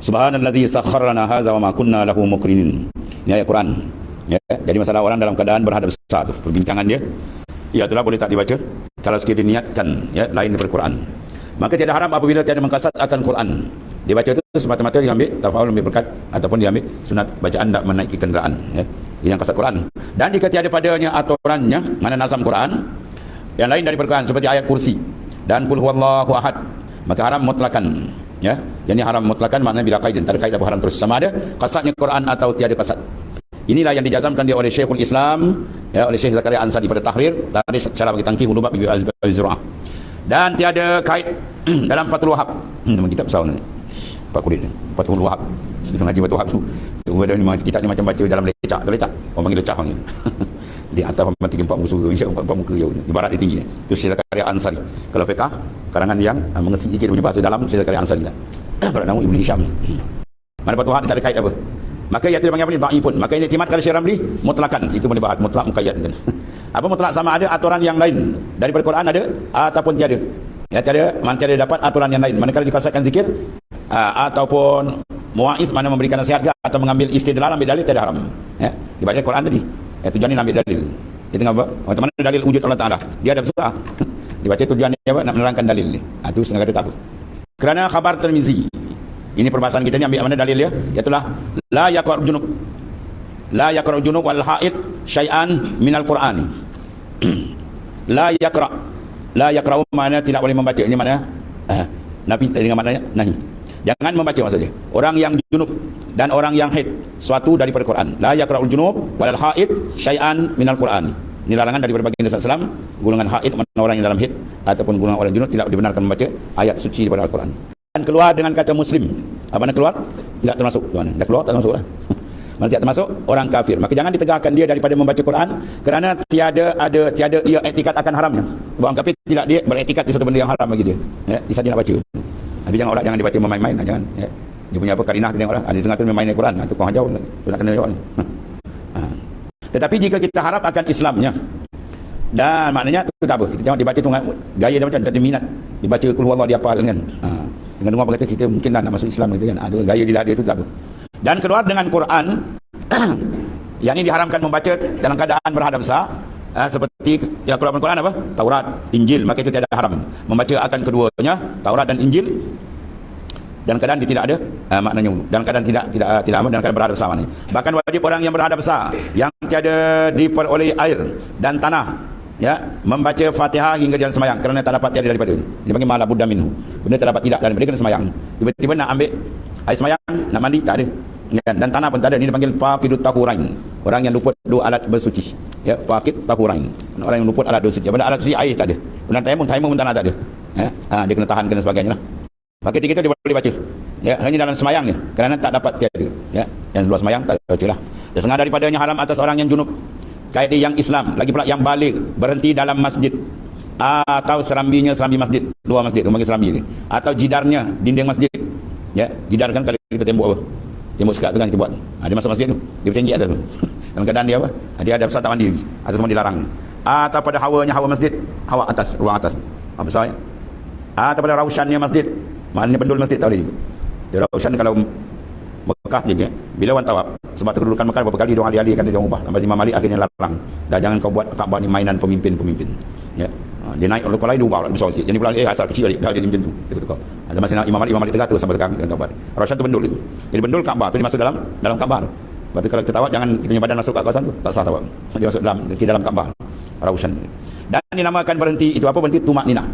Subhanallazi sakhkhara lana hadza wa ma kunna lahu muqrinin. Ini ayat Quran. Ya, jadi masalah orang dalam keadaan berhadap besar tu, perbincangan dia, ia itulah boleh tak dibaca kalau sekiranya diniatkan ya lain daripada Quran. Maka tiada haram apabila tiada mengkasat akan Quran. Dibaca itu semata-mata diambil tafawul, ambil berkat, ataupun diambil sunat bacaan tak menaiki kenderaan ya. Yang kasat Quran. Dan jika tiada padanya aturannya, mana nazam Quran yang lain daripada Quran seperti ayat kursi dan qul huwallahu ahad, maka haram mutlakan ya. Jadi haram mutlakan maknanya bila kaid, tak ada kaid apa haram terus, sama ada kasatnya Quran atau tiada kasat. Inilah yang dijazamkan dia oleh Syekhul Islam ya, oleh Syekh Zakaria Ansari pada tahrir dari cara bagi tangkih ulubab bi az-zur'ah. Dan tiada kait dalam Fathul Wahab. Nama kitab besar ni. Pak kulit ni. Fathul Wahab. Itu ngaji Fathul Wahab tu. Tu kitab ni macam baca dalam lecak. Tu lecak. Orang panggil lecak panggil. Di atas mati 4 muka surga, 4 muka jauh. Di barat dia tinggi. Itu Syekh Zakaria Ansari. Kalau fiqh karangan yang mengerti sikit punya bahasa dalam Syekh Zakaria Ansari lah. Kalau nama Ibn Hisham. Mana Fathul Wahab tak ada kait apa. Maka ia tidak panggil apa ni dhaifun. Maka ini iktimat kalau Syekh Ramli mutlakan. Itu boleh bahas mutlak muqayyad kan. Apa mutlak sama ada aturan yang lain daripada Quran ada ataupun tiada. Ya tiada, mana tiada dapat aturan yang lain. Manakala dikasatkan zikir ataupun muaiz mana memberikan nasihat atau mengambil istidlal ambil dalil tiada haram. Ya, dibaca Quran tadi. Ya tujuannya ambil dalil. Dia tengah apa? Mana dalil wujud Allah Taala. Dia ada besar. Dibaca tujuannya apa? Nak menerangkan dalil ni. Itu setengah kata tak apa. Kerana khabar Tirmizi. Ini perbahasan kita ni ambil mana dalil dia? Iaitulah la yaqra' junub. La yaqra' junub wal haid syai'an minal Qur'ani. La yaqra'. La yaqra' makna tidak boleh membaca. Ini makna Nabi dengan maknanya nahi. Jangan membaca maksudnya. Orang yang junub dan orang yang haid suatu daripada Quran. La yaqra'ul junub wal haid syai'an minal Qur'ani. Ini larangan daripada baginda sallallahu alaihi wasallam. Golongan haid makna orang yang dalam haid ataupun golongan orang junub tidak dibenarkan membaca ayat suci daripada Al-Quran. Dan keluar dengan kata muslim. Apa nak keluar? Tidak termasuk tuan. Dah keluar tak termasuk lah. Mana tidak termasuk orang kafir. Maka jangan ditegakkan dia daripada membaca Quran kerana tiada ia etikat akan haramnya. Orang kafir tidak dia beretikat di satu benda yang haram bagi dia. Ya, dia saja nak baca. Tapi jangan orang jangan dibaca main-main jangan. Ya. Dia punya apa karinah kita tengok orang. Ada setengah tu main Quran. Itu kau hajau. Tu nak kena jawab ni. Tetapi jika kita harap akan Islamnya dan maknanya itu tak apa. Kita tengok dibaca tu gaya dia macam tak ada minat. Dibaca qul huwallahu dia hafal kan. Dengan dengar berkata kita mungkin nak masuk Islam gitu kan. Itu gaya dia tu tak apa. Dan keluar dengan Quran yang ini diharamkan membaca dalam keadaan berhadap besar seperti yang keluar dengan Quran apa? Taurat, Injil, maka itu tidak haram. Membaca akan keduanya, Taurat dan Injil dan keadaan dia tidak ada maknanya dalam keadaan tidak aman dalam keadaan berhadap besar maknanya. Bahkan wajib orang yang berhadap besar yang tiada diperoleh air dan tanah ya membaca Fatihah hingga dalam semayang kerana tak dapat tiada daripada itu. Dia panggil mala budda minhu. Benda tak dapat tidak dan dia kena semayang. Tiba-tiba nak ambil air semayang, nak mandi tak ada. Dan tanah pun tak ada. Ini dipanggil faqidut tahurain. Orang yang luput dua alat bersuci. Ya, faqid tahurain. Orang yang luput alat bersuci. Pada alat suci air tak ada. Benar tayamum pun tanah tak ada. Ya, dia kena tahan kena sebagainya lah. Maka ketika itu dia boleh baca. Ya, hanya dalam semayang ni kerana tak dapat tiada. Ya, yang luar semayang tak baca lah. Dan setengah daripadanya haram atas orang yang junub. Kaedah yang Islam, lagi pula yang balik berhenti dalam masjid atau serambinya serambi masjid, luar masjid, rumah serambi ni, atau jidarnya dinding masjid. Ya, jidar kan kalau kita tembok apa? Tembok sekat tu kan kita buat. Dia masuk masjid tu, dia bertinggi atas tu. Dalam keadaan dia apa? Dia ada besar tak mandi lagi. Atas semua dilarang. Atau pada hawa masjid, hawa atas, ruang atas. Apa besar ya? Atau pada raushannya masjid. Maknanya pendul masjid tak boleh juga. Dia raushan kalau Mekah je bila orang tawaf sebab kedudukan Mekah beberapa kali dia ahli-ahli kan dia ubah sampai Imam Malik akhirnya larang dah jangan kau buat Kaabah ni mainan pemimpin ya dia naik oleh lain dia ubah besar sikit jadi pula asal kecil dah dia macam tu betul ada masa Imam Malik tegak tu sampai sekarang dia tawaf Rasyad tu bendul itu jadi bendul Kaabah tu dia masuk dalam Kaabah tu berarti kalau kita tawaf jangan kita punya badan masuk ke kawasan tu tak sah tawaf dia masuk dalam Kaabah Raushan dan dinamakan berhenti itu apa berhenti tumak ninah.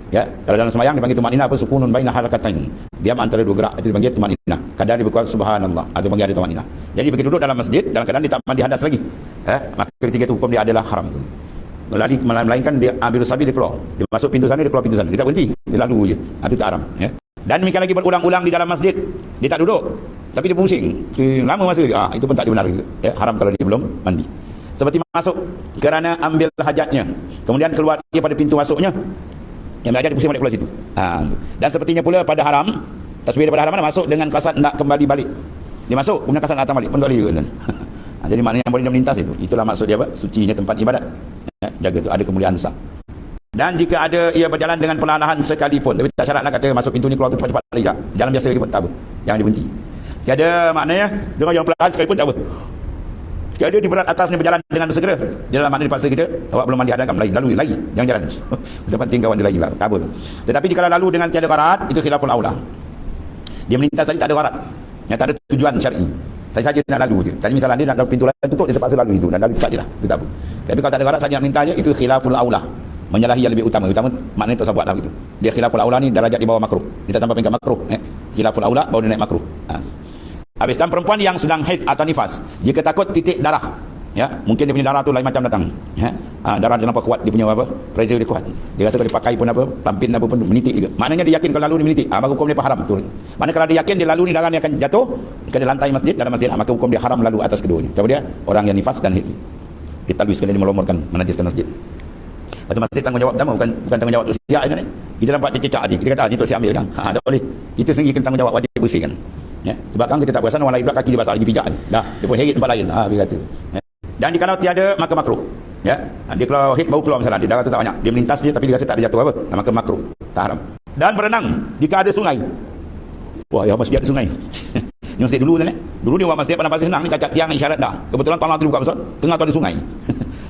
Ya, kalau dalam sembahyang dipanggil tumanina apa sukunun baina harakatain. Diam antara dua gerak itu dipanggil tumanina. Kadang dibuat subhanallah atau panggil ada tumanina. Jadi begitu duduk dalam masjid dalam keadaan dia tak mandi hadas lagi. Maka ketika itu hukum dia adalah haram. Melali melainkan dia ambil sabi dia keluar. Dia masuk pintu sana dia keluar pintu sana. Dia tak berhenti. Dia lalu je. Itu tak haram, ya. Dan demikian lagi berulang-ulang di dalam masjid. Dia tak duduk tapi dia pusing. Lama masa dia. Itu pun tak dibenarkan. Ya, haram kalau dia belum mandi. Seperti masuk kerana ambil hajatnya. Kemudian keluar dia pada pintu masuknya. Yang belajar dia pusing balik pula situ. Dan sepertinya pula pada haram, tasbih daripada haram mana masuk dengan kasat nak kembali balik. Dia masuk, kemudian kasat nak datang balik, pun tak boleh juga. Jadi maknanya boleh dia melintas itu. Itulah maksud dia apa? Sucinya tempat ibadat. Ya, jaga tu, ada kemuliaan besar. Dan jika ada ia berjalan dengan perlahan sekalipun, tapi tak syaratlah kata masuk pintu ni keluar tu cepat-cepat lagi tak. Jalan biasa lagi pun tak apa. Jangan dia berhenti. Tiada maknanya dengan yang perlahan sekalipun tak apa. Tiada di berat atas ni berjalan dengan bersegera. Dalam makna dipaksa kita, awak belum mandi hadam lalu lagi. Jangan jalan. Kita penting kawan dia lagi lah. Tak apa. Tetapi jika lalu dengan tiada gharat, itu khilaful aula. Dia melintas tadi tak ada gharat. Yang tak ada tujuan syar'i. Saya saja nak lalu je. Tadi misalnya dia nak lalu pintu lain tutup, dia terpaksa lalu itu dan lalu cepat je lah. Itu tak apa. Tapi kalau tak ada gharat saja nak melintas je, itu khilaful aula. Menyalahi yang lebih utama maknanya tak usah buat lah begitu. Dia khilaful aula ni darajat di bawah makruh. Kita sampai peringkat makruh, khilaful aula baru dia naik makruh. Habis, dan perempuan yang sedang haid atau nifas, jika takut titik darah, ya, mungkin dia punya darah tu lain macam datang, ya, darah dia nampak kuat, dia punya apa, pressure dia kuat, dia rasa kalau dia pakai pun apa, lampin apa pun menitik juga, maknanya dia yakin kalau lalu ni menitik, maka hukum dia haram tu. Maknanya kalau dia yakin dia lalu ni darah ni akan jatuh ke lantai masjid, dalam masjid, maka hukum dia haram lalu atas keduanya. Coba dia orang yang nifas dan haid, ditalui sekali dia melomorkan, menajiskan masjid. Lepas masjid tanggungjawab pertama, bukan tanggungjawab tu siap kan. Kita nampak cecak ni, kita kata ni tu siap ambil kan. Tak boleh. Kita sendiri kena tanggungjawab, wajib bersihkan. Ya, sebab kan kita tak perasan orang lain pula kaki dia basah lagi pijak ni. Dah, dia pun heret tempat lain. Dia kata. Ya. Dan jikalau tiada maka makruh. Ya. Dia kalau hit baru keluar misalnya, dia darah tu tak banyak. Dia melintas dia tapi dia rasa tak ada jatuh apa. Maka makruh. Tak haram. Dan berenang jika ada sungai. Wah, ya masjid ada sungai. Ni masjid dulu kan. Dulu ni orang masjid pada pasal senang ni cacat tiang isyarat dah. Kebetulan tanah tu buka besar, tengah tu ada sungai.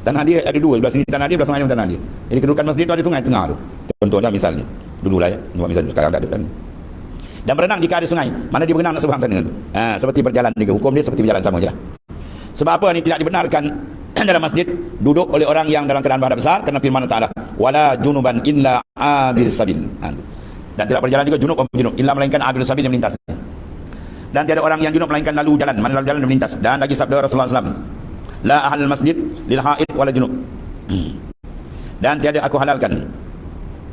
Tanah dia ada dua, sebelah sini tanah dia, sebelah sungai tanah dia. Jadi kedudukan masjid tu ada sungai tengah tu. Contohnya misalnya. Dululah ya. Misalnya sekarang tak ada kan. Dan berenang jika ada sungai, mana dia berenang nak seberang sana tu. Seperti berjalan juga, hukum dia seperti berjalan sama je lah. Sebab apa ni tidak dibenarkan dalam masjid duduk oleh orang yang dalam keadaan badan besar, kerana firman Allah Taala, wala junuban illa abir sabil. Dan tidak berjalan juga junub junub illa melainkan abir sabil yang melintas. Dan tiada orang yang junub melainkan lalu jalan, mana lalu jalan dan melintas. Dan lagi sabda Rasulullah SAW, la ahal masjid lil haid wala junub. Dan tiada aku halalkan,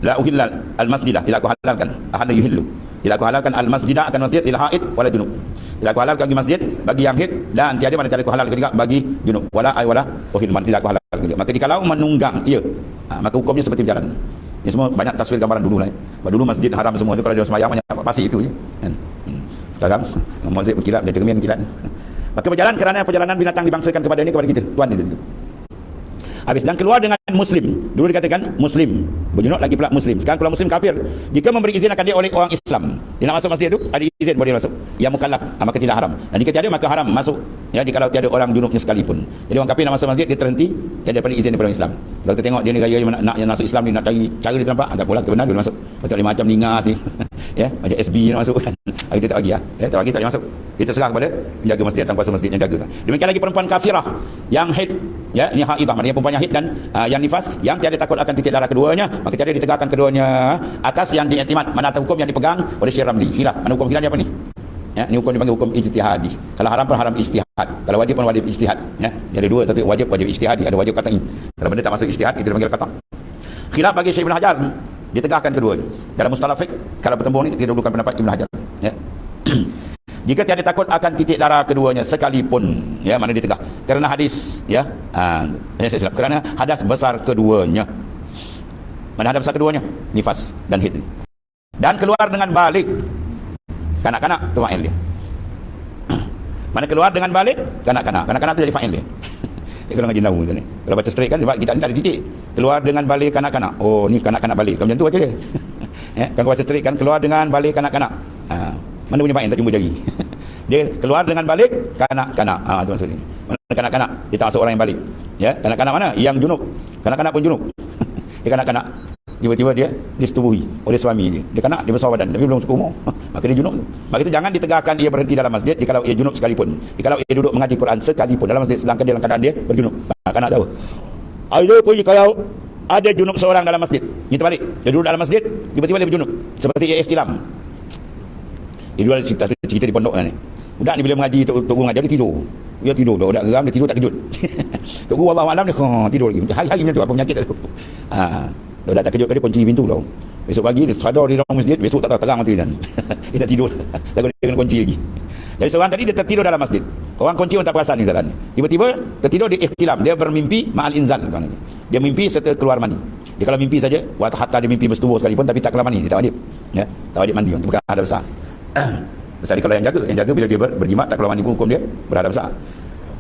la uhillal al masjidah, tidak aku halalkan, ahad yuhillu, tidak aku halalkan al masjidah akan masjid lil haid wala junub. Tidak aku halalkan bagi masjid bagi yang haid, dan tiada mana tidak aku halalkan juga bagi junub, wala ay wala uhil, man tidak aku halalkan juga. Maka jikalau menunggang ia, maka hukumnya seperti berjalan. Ini semua banyak taswir gambaran dulu lah. Dulu masjid haram semua tu, kalau dia sembahyang banyak pasir itu je. Sekarang masjid berkilat, dia cermin kilat. Maka berjalan kerana perjalanan binatang dibangsakan kepada ini, kepada kita, Tuhan itu. Habis, dan keluar dengan muslim. Dulu dikatakan muslim, berjunuk lagi pula muslim. Sekarang keluar muslim kafir. Jika memberi izin akan dia oleh orang Islam, dia nak masuk masjid itu ada izin boleh masuk. Yang mukallaf, maka tidak haram. Dan jika tiada maka haram masuk. Ya, jika kalau tiada orang junubnya sekalipun. Jadi orang kafir nak masuk masjid, dia terhenti, dia daripada izin daripada orang Islam. Kalau kita tengok dia ni gaya nak yang masuk Islam ni, nak cari cara dia nampak, tak pula benar dia masuk. Betul dia macam ningas ni. Ya, macam SB nak masuk kan. Kita tak bagi ya. Tak bagi tak boleh masuk. Kita serah kepada penjaga masjid atau kuasa masjid yang jaga. Demikian lagi perempuan kafirah yang haid, ya, ini haidah, maknanya perempuan yang haid dan yang nifas, yang tiada takut akan titik darah keduanya, maka tiada ditegakkan keduanya atas yang diiktimad, mana atas hukum yang dipegang oleh Syekh Ramli. Khilaf. Mana hukum khilaf ni apa ni? Ya, ni hukum dipanggil hukum ijtihadi. Kalau haram pun haram ijtihad. Kalau wajib pun wajib ijtihad. Ya, ada dua, satu wajib ijtihadi, ada wajib qat'i. Kalau benda tak masuk ijtihad, itu dipanggil qata'. Khilaf bagi Syekh Ibn Hajar, ditegakkan keduanya. Dalam mustalah fiqh, kalau bertembung ni kita dahulukan pendapat Ibn Hajar. Ya. Jika tiada takut akan titik darah keduanya sekalipun, ya, mana ditegak kerana hadis, ya, kerana hadas besar keduanya. Mana hadas besar keduanya? Nifas dan haid. Dan keluar dengan balik kanak-kanak, tu fa'il dia. Mana keluar dengan balik kanak-kanak tu jadi fa'il dia. Dia kalau ngaji nahwu tu ni, kalau baca straight kan kita ni tak ada titik. Keluar dengan balik kanak-kanak, oh ni kanak-kanak balik, macam tu baca dia. Ya, kan baca straight kan, keluar dengan balik kanak-kanak. Mana punya fa'il tak jumpa jari. Dia keluar dengan balik kanak-kanak. Tu maksudnya. Mana kanak-kanak? Dia tak masuk orang yang balik. Ya, kanak-kanak mana? Yang junub. Kanak-kanak pun junub. Dia kanak-kanak. Tiba-tiba dia disetubuhi oleh suami dia. Dia kanak, dia besar badan tapi belum cukup umur. Maka dia junub. Maka itu jangan ditegakkan ia berhenti dalam masjid jikalau ia junub sekalipun. Jikalau ia duduk mengaji Quran sekalipun dalam masjid sedangkan dia dalam keadaan dia berjunub. Kanak tahu. Ada pun kalau ada junub seorang dalam masjid, kita balik. Dia duduk dalam masjid, tiba-tiba dia berjunub. Seperti ia ihtilam. Dia dua cerita di pondok ni. Budak ni bila mengaji, tok guru mengajar dia tidur. Dia tidur, budak geram dia tidur tak kejut. Tok guru wallahu alam dia tidur lagi. Hari-hari macam tu apa penyakit tu. Budak tak kejut, dia kunci pintu tau. Besok pagi dia sadar di dalam masjid, besok tak terang mati kan. Dia tak tidur. Takut dia kena kunci lagi. Jadi seorang tadi dia tertidur dalam masjid. Orang kunci pun tak perasan ni jalan. Tiba-tiba tertidur di ihtilam, dia bermimpi ma'al inzal. Dia mimpi serta keluar mani. Dia kalau mimpi saja, hatta dia mimpi bersetubuh sekalipun tapi tak keluar mani, dia tak wajib. Ya, tak wajib mandi, bukan ada besar. Besar kalau yang jaga bila dia berjimat tak keluar mandi pun hukum dia berada besar.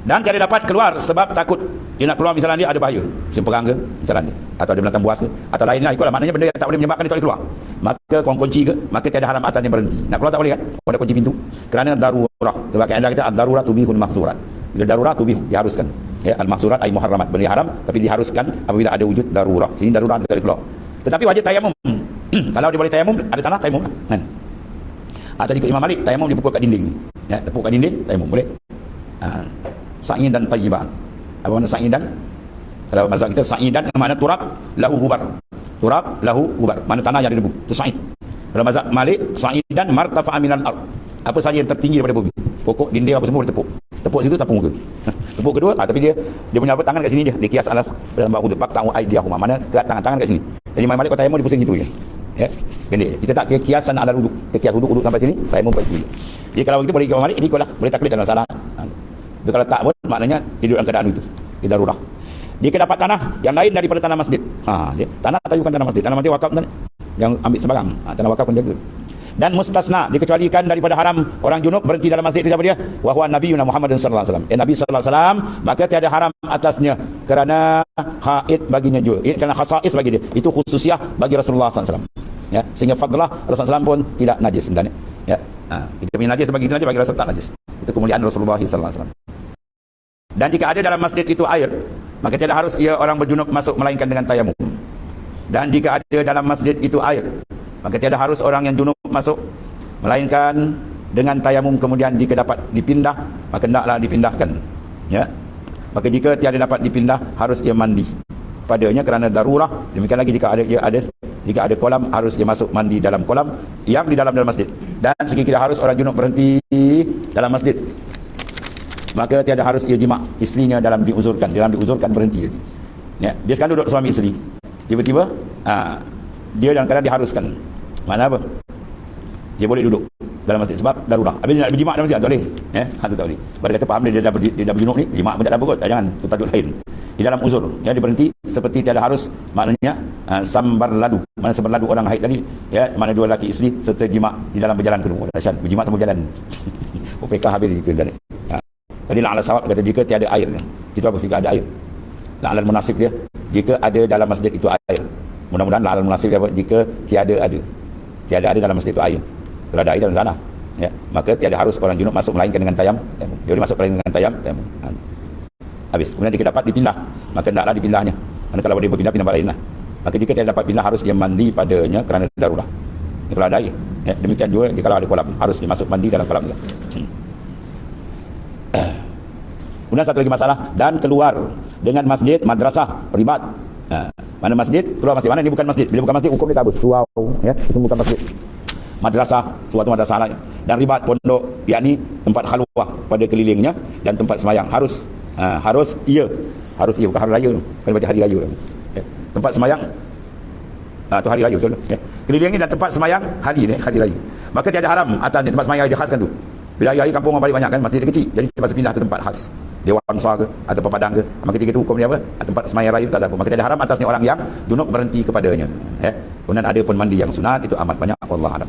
Dan tiada dapat keluar sebab takut dia nak keluar misalnya dia ada bahaya, simperang ke misalnya. atau ada binatang buas ke, atau lainnya, ikutlah, maknanya benda yang tak boleh menyebabkan dia tak boleh keluar, maka kau kunci ke, maka tiada haram atasnya berhenti. Nak keluar tak boleh kan, kau ada kunci pintu, kerana darurah. Sebab kaedah kita ad-darurat tubihul mahzurat. Bila darurat tubih, diharuskan, ya, al-mahzurat ay muharramat, benda haram tapi diharuskan apabila ada wujud darurah. Sini darurat tak boleh keluar. Tetapi wajib tayamum. Kalau dia boleh tayamum, ada tanah, tayamum lah kan. Atau ikut Imam Malik, tayamum dipukul kat dinding, ya, tepuk kat dinding, tayamum boleh. Sa'idan tayyiban. Apa makna sa'idan? Kalau mazhab kita sa'idan makna turab lahu gubar. Turab lahu gubar, mana tanah yang ada debu, itu sa'id. Kalau mazhab Malik, sa'idan martafa'a minal ard, apa saja yang tertinggi daripada bumi, pokok, dinding, apa semua boleh tepuk. Tepuk situ, tepuk muka. Tepuk kedua, tapi dia punya apa, tangan kat sini dia kias ala dalam bab wuduk, pak ta'u aidiyahum, mana tangan kat sini. Jadi Imam Malik kata tayamum dipusing gitu je. Ya, pendek. Kita tak kira kiasan ala wuduk. Kita kias wuduk sampai sini, tayamum sampai sini. Jadi kalau begitu boleh Imam Malik, ini ikutlah, boleh taklid dalam masalah. Tapi kalau tak pun, maknanya hidup dalam keadaan itu. Dia darurah. Dia dapat tanah yang lain daripada tanah masjid. Tanah tapi bukan tanah masjid. Tanah masjid wakaf, yang ambil sebarang. Tanah wakaf pun jaga. Dan mustasna, dikecualikan daripada haram orang junub berhenti dalam masjid itu siapa dia? Wa huwa nabiyuna Muhammad sallallahu alaihi wasallam. Nabi sallallahu alaihi wasallam, maka tiada haram atasnya kerana haid baginya juga. Kerana khasais bagi dia. Itu khususiah bagi Rasulullah sallallahu alaihi wasallam. Ya, sehingga fadlah Rasulullah SAW pun tidak najis sebenarnya. Ya. Kita punya najis bagi kita najis, bagi Rasul tak najis. Itu kemuliaan Rasulullah sallallahu alaihi wasallam. Dan jika ada dalam masjid itu air, maka tidak harus ia orang berjunub masuk melainkan dengan tayamum. Dan jika ada dalam masjid itu air, maka tiada harus orang yang junub masuk melainkan dengan tayamum. Kemudian jika dapat dipindah, maka hendaklah dipindahkan, ya. Maka jika tiada dapat dipindah, harus ia mandi padanya kerana darurah. Demikian lagi jika ada kolam, harus ia masuk mandi dalam kolam yang di dalam masjid. Dan sekiranya harus orang junub berhenti dalam masjid, maka tiada harus ia jima' isterinya dalam diuzurkan berhenti. Ya, dia sekarang duduk suami isteri, tiba-tiba dia dalam keadaan diharuskan. Mana apa? Dia boleh duduk dalam masjid sebab darurah. Habis nak berjima' dalam masjid tak boleh. Itu tak boleh. Pada kata faham dia dah berjunuk ni, jima' pun tak ada apa kot. Jangan, itu tajuk lain. Di dalam uzur, ya, dia berhenti seperti tiada harus, maknanya sambar ladu. Mana sambar ladu orang haid tadi, ya, mana dua lelaki isteri serta jima' di dalam berjalan kedua. Dahsyat, berjima' sama berjalan. OPK habis itu dan. Jadi la'ala sawab kata jika tiada air. Itu apa jika ada air? La'ala munasib dia jika ada dalam masjid itu air. Mudah-mudahan la'ala munasib dia jika tiada ada dalam masjid itu air. Kalau ada air dalam sana, ya, maka tiada harus orang junub masuk melainkan dengan tayamum. Dia boleh masuk dengan tayamum. Habis. Kemudian jika dapat dipindah, maka hendaklah dipindahnya. Karena kalau dia berpindah tempat lain lah. Maka jika tidak dapat pindah, harus dia mandi padanya kerana darurat. Kalau ada air, ya, demikian juga kalau ada kolam, harus dia masuk mandi dalam kolam juga. Kemudian satu lagi masalah, dan keluar dengan masjid, madrasah, ribat. Mana masjid, keluar masjid, mana ini bukan masjid. Bila bukan masjid, hukum dia kabur. Surau, ya, itu bukan masjid. Madrasah, suatu madrasah lain. Dan ribat, pondok, yakni tempat khalwah pada kelilingnya dan tempat semayang. Harus bukan hari raya, kan baca hari raya. Ya. Tempat semayang atau hari raya betul. Ya. Keliling ni dan tempat semayang hari raya. Maka tiada haram atasnya tempat semayang yang dikhaskan tu. Bila hari kampung orang balik banyak kan, masjid dia kecil, jadi terpaksa pindah ke tempat khas. Dewan Sar ke atau Padang ke. Maka ketika itu hukum dia apa? Tempat semayang raya tak ada apa. Maka tiada haram atasnya orang yang junub berhenti kepadanya. Ya. Kemudian ada pun mandi yang sunat, itu amat banyak. Wallahu a'lam.